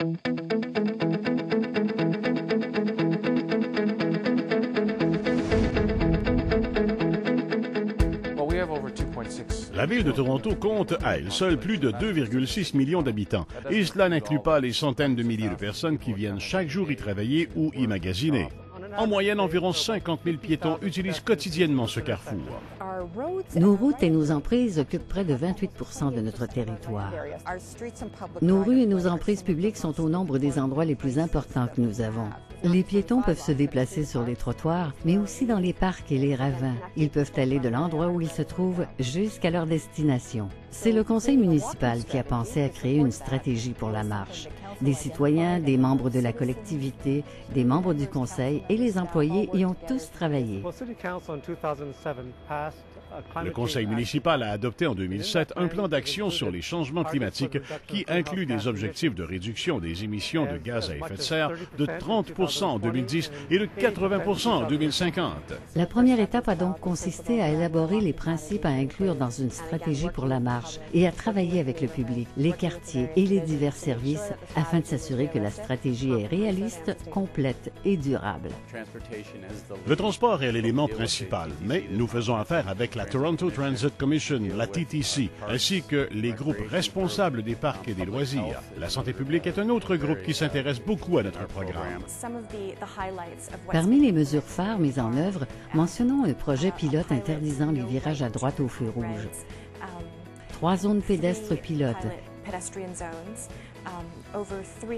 La ville de Toronto compte à elle seule plus de 2,6 millions d'habitants, et cela n'inclut pas les centaines de milliers de personnes qui viennent chaque jour y travailler ou y magasiner. En moyenne, environ 50 000 piétons utilisent quotidiennement ce carrefour. Nos routes et nos emprises occupent près de 28 % de notre territoire. Nos rues et nos emprises publiques sont au nombre des endroits les plus importants que nous avons. Les piétons peuvent se déplacer sur les trottoirs, mais aussi dans les parcs et les ravins. Ils peuvent aller de l'endroit où ils se trouvent jusqu'à leur destination. C'est le conseil municipal qui a pensé à créer une stratégie pour la marche. Des citoyens, des membres de la collectivité, des membres du conseil et les employés y ont tous travaillé. Le conseil municipal a adopté en 2007 un plan d'action sur les changements climatiques qui inclut des objectifs de réduction des émissions de gaz à effet de serre de 30 % en 2010 et de 80 % en 2050. La première étape a donc consisté à élaborer les principes à inclure dans une stratégie pour la marche et à travailler avec le public, les quartiers et les divers services afin de s'assurer que la stratégie est réaliste, complète et durable. Le transport est l'élément principal, mais nous faisons affaire avec la Toronto Transit Commission, la TTC, ainsi que les groupes responsables des parcs et des loisirs. La santé publique est un autre groupe qui s'intéresse beaucoup à notre programme. Parmi les mesures phares mises en œuvre, mentionnons un projet pilote interdisant les virages à droite au feu rouge. 3 zones pédestres pilotes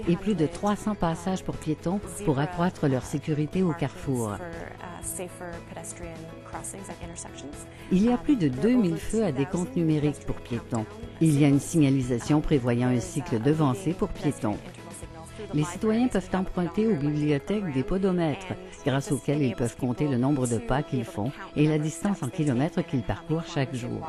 et plus de 300 passages pour piétons pour accroître leur sécurité au carrefour. Il y a plus de 2000 feux à décompte numérique pour piétons. Il y a une signalisation prévoyant un cycle devancé pour piétons. Les citoyens peuvent emprunter aux bibliothèques des podomètres, grâce auxquels ils peuvent compter le nombre de pas qu'ils font et la distance en kilomètres qu'ils parcourent chaque jour.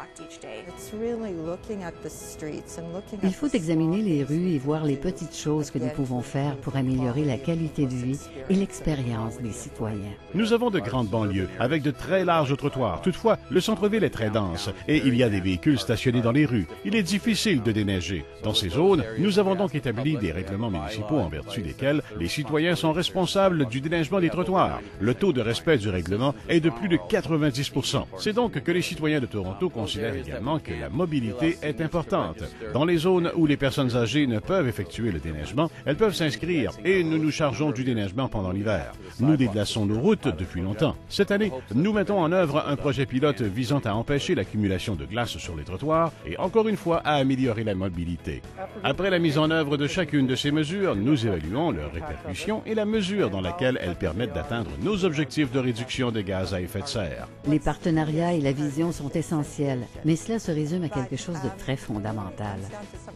Il faut examiner les rues et voir les petites choses que nous pouvons faire pour améliorer la qualité de vie et l'expérience des citoyens. Nous avons de grandes banlieues avec de très larges trottoirs. Toutefois, le centre-ville est très dense et il y a des véhicules stationnés dans les rues. Il est difficile de déneiger. Dans ces zones, nous avons donc établi des règlements municipaux en vertu desquels les citoyens sont responsables du déneigement des trottoirs. Le taux de respect du règlement est de plus de 90 %. C'est donc que les citoyens de Toronto considèrent également que la mobilité est importante. Dans les zones où les personnes âgées ne peuvent effectuer le déneigement, elles peuvent s'inscrire et nous nous chargeons du déneigement pendant l'hiver. Nous déglaçons nos routes depuis longtemps. Cette année, nous mettons en œuvre un projet pilote visant à empêcher l'accumulation de glace sur les trottoirs et encore une fois à améliorer la mobilité. Après la mise en œuvre de chacune de ces mesures, nous évaluons leurs répercussions et la mesure dans laquelle elles permettent d'atteindre nos objectifs de réduction de gaz à effet de serre. Les partenariats et la vision sont essentiels, mais cela se résume à quelque chose de très fondamental.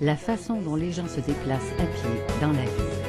La façon dont les gens se déplacent à pied dans la ville.